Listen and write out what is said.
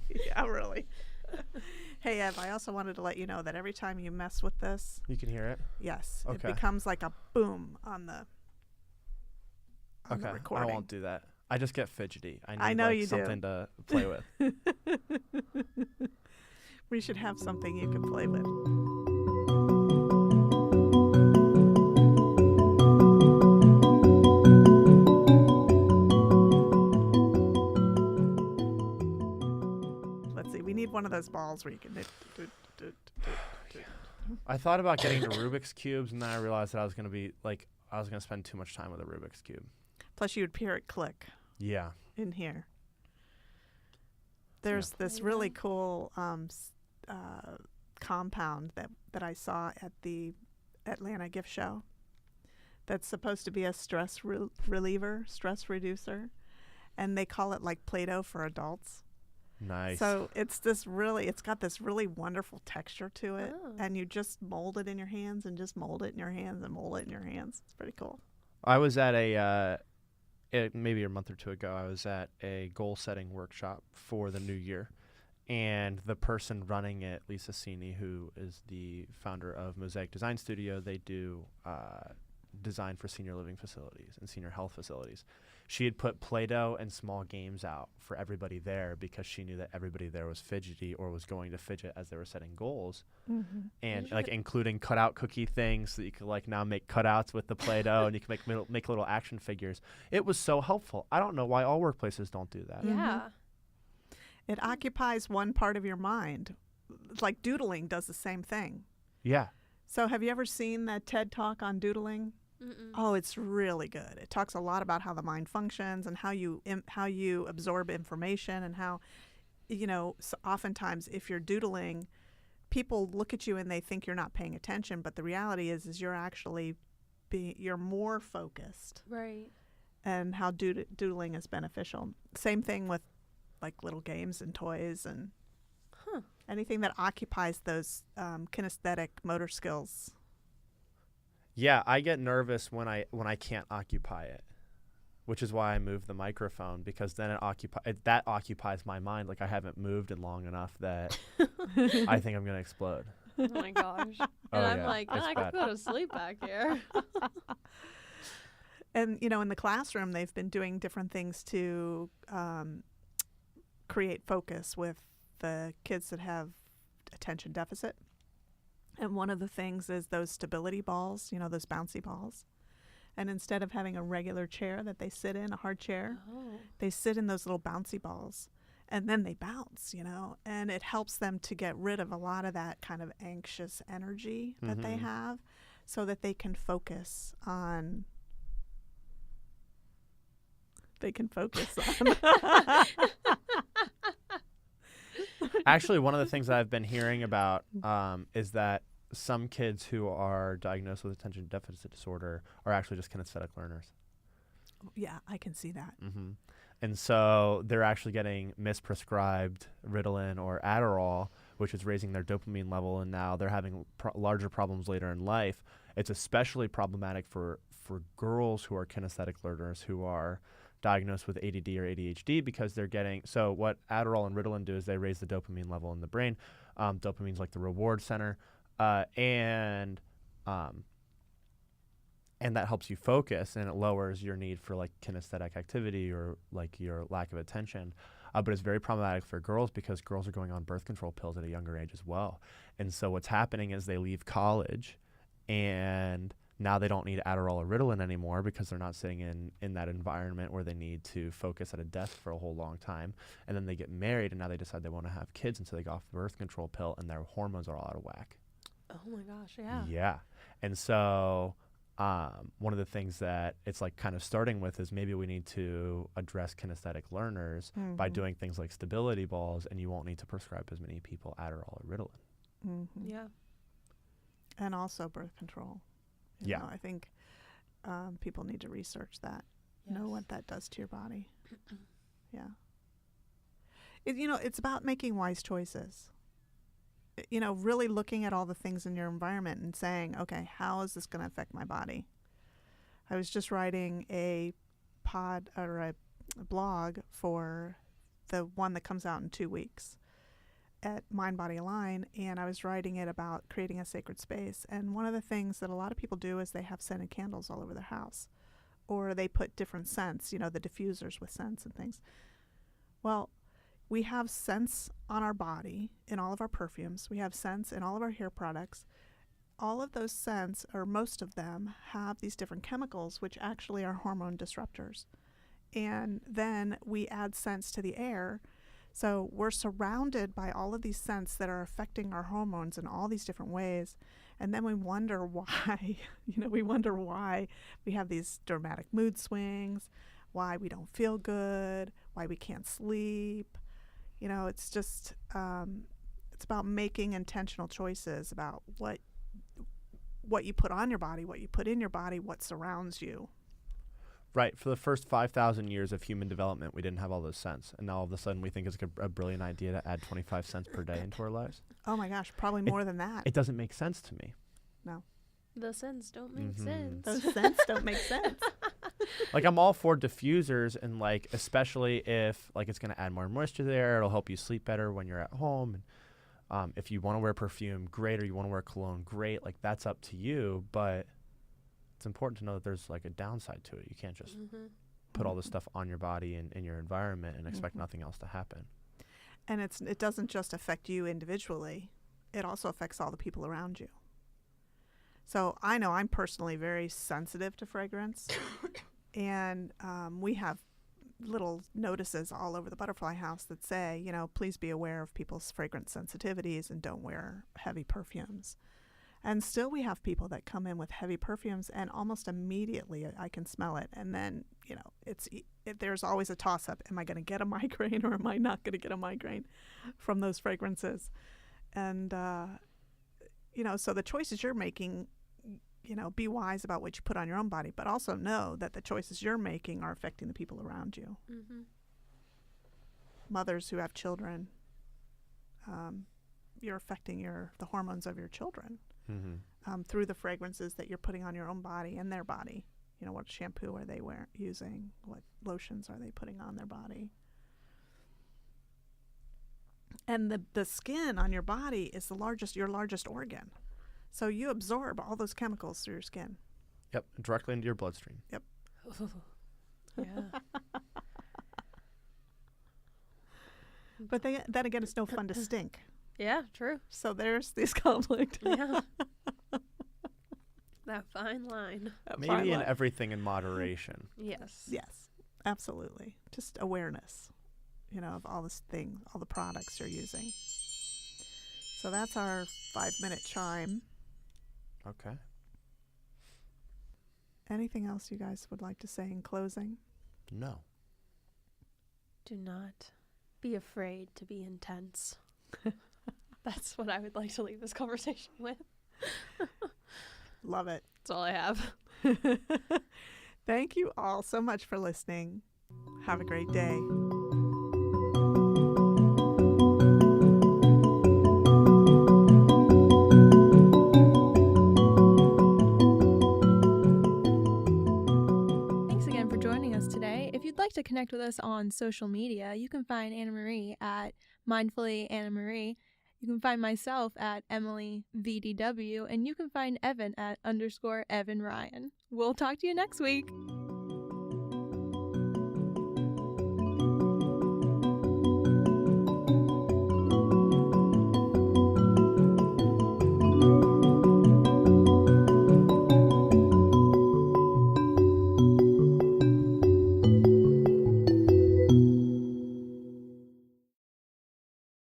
Yeah, really. Hey, Ev, I also wanted to let you know that every time you mess with this, You can hear it? yes, Okay. it becomes like a boom on the Okay. recording. I won't do that. I just get fidgety. I need I know like you something do. to play with. We should have something you can play with. Let's see. We need one of those balls where you can. I thought about getting to Rubik's cubes, and then I realized that I was gonna spend too much time with a Rubik's cube. Plus, you would hear it click Yeah. in here. There's this really cool compound that I saw at the Atlanta gift show that's supposed to be a stress reliever, stress reducer, and they call it like Play-Doh for adults. Nice. So it's got this really wonderful texture to it, and you just mold it in your hands and just mold it in your hands and mold it in your hands. It's pretty cool. I was at maybe a month or two ago, I was at a goal-setting workshop for the new year, and the person running it, Lisa Cini, who is the founder of Mosaic Design Studio, they do design for senior living facilities and senior health facilities. She had put Play-Doh and small games out for everybody there because she knew that everybody there was fidgety or was going to fidget as they were setting goals. Mm-hmm. And like including cutout cookie things so that you could like now make cutouts with the Play-Doh and you can make little action figures. It was so helpful. I don't know why all workplaces don't do that. Yeah. It occupies one part of your mind. It's like doodling does the same thing. Yeah. So have you ever seen that TED Talk on doodling? Mm-mm. Oh, it's really good. It talks a lot about how the mind functions and how you absorb information and how, so oftentimes if you're doodling, people look at you and they think you're not paying attention, but the reality is you're actually you're more focused. Right. And how doodling is beneficial. Same thing with like little games and toys and anything that occupies those kinesthetic motor skills. Yeah, I get nervous when I can't occupy it, which is why I move the microphone, because then that occupies my mind. Like I haven't moved in long enough that I think I'm gonna explode. Oh my gosh. And I'm like, I could go to sleep back here. And in the classroom, they've been doing different things to create focus with the kids that have attention deficit. And one of the things is those stability balls, those bouncy balls. And instead of having a regular chair that they sit in, a hard chair, they sit in those little bouncy balls. And then they bounce, and it helps them to get rid of a lot of that kind of anxious energy that they have so that they can focus on. Actually, one of the things that I've been hearing about is that some kids who are diagnosed with attention deficit disorder are actually just kinesthetic learners. Yeah, I can see that. Mm-hmm. And so they're actually getting misprescribed Ritalin or Adderall, which is raising their dopamine level, and now they're having larger problems later in life. It's especially problematic for girls who are kinesthetic learners who are diagnosed with ADD or ADHD because they're getting – so what Adderall and Ritalin do is they raise the dopamine level in the brain. Dopamine's like the reward center, and that helps you focus, and it lowers your need for like kinesthetic activity or like your lack of attention. But it's very problematic for girls because girls are going on birth control pills at a younger age as well. And so what's happening is they leave college and now they don't need Adderall or Ritalin anymore because they're not sitting in that environment where they need to focus at a desk for a whole long time. And then they get married and now they decide they want to have kids, and so they go off the birth control pill and their hormones are all out of whack. Oh my gosh, yeah. Yeah. And so one of the things that it's like kind of starting with is maybe we need to address kinesthetic learners by doing things like stability balls, and you won't need to prescribe as many people Adderall or Ritalin. Mm-hmm. Yeah. And also birth control. You know, I think people need to research that, know what that does to your body. Yeah. It's about making wise choices. Really looking at all the things in your environment and saying, okay, how is this going to affect my body? I was just writing a blog for the one that comes out in 2 weeks at Mind Body Align, and I was writing it about creating a sacred space. And one of the things that a lot of people do is they have scented candles all over their house, or they put different scents, the diffusers with scents and things. Well, we have scents on our body in all of our perfumes. We have scents in all of our hair products. All of those scents, or most of them, have these different chemicals which actually are hormone disruptors. And then we add scents to the air. So we're surrounded by all of these scents that are affecting our hormones in all these different ways. And then we wonder why, we have these dramatic mood swings, why we don't feel good, why we can't sleep. It's just, it's about making intentional choices about what you put on your body, what you put in your body, what surrounds you. Right. For the first 5,000 years of human development, we didn't have all those scents. And now all of a sudden we think it's a brilliant idea to add 25 cents per day into our lives. Oh my gosh, probably more than that. It doesn't make sense to me. No. The scents don't make sense. Those scents don't make sense. Like, I'm all for diffusers, and like, especially if like it's going to add more moisture there, it'll help you sleep better when you're at home. And if you want to wear perfume, great, or you want to wear cologne, great. Like, that's up to you, but it's important to know that there's like a downside to it. You can't just put all this stuff on your body and in your environment and expect nothing else to happen. And it doesn't just affect you individually. It also affects all the people around you. So I know I'm personally very sensitive to fragrance. And we have little notices all over the butterfly house that say, please be aware of people's fragrance sensitivities and don't wear heavy perfumes. And still we have people that come in with heavy perfumes, and almost immediately I can smell it. And then, there's always a toss-up. Am I going to get a migraine, or am I not going to get a migraine from those fragrances? And, so the choices you're making, be wise about what you put on your own body, but also know that the choices you're making are affecting the people around you. Mm-hmm. Mothers who have children, you're affecting the hormones of your children through the fragrances that you're putting on your own body and their body. What shampoo are they using? What lotions are they putting on their body? And the skin on your body is your largest organ. So you absorb all those chemicals through your skin. Yep, directly into your bloodstream. Yep. Yeah. But then again, it's no fun to stink. Yeah, true. So there's this conflict. Yeah. That fine line. Maybe in everything in moderation. Yes. Yes, absolutely. Just awareness, of all all the products you're using. So that's our 5-minute chime. Okay. Anything else you guys would like to say in closing? No. Do not be afraid to be intense. That's what I would like to leave this conversation with. Love it. That's all I have. Thank you all so much for listening. Have a great day. If you'd like to connect with us on social media, you can find Annamarie at Mindfully Annamarie. You can find myself at Emily VDW, and you can find Evan at _Evan Ryan. We'll talk to you next week.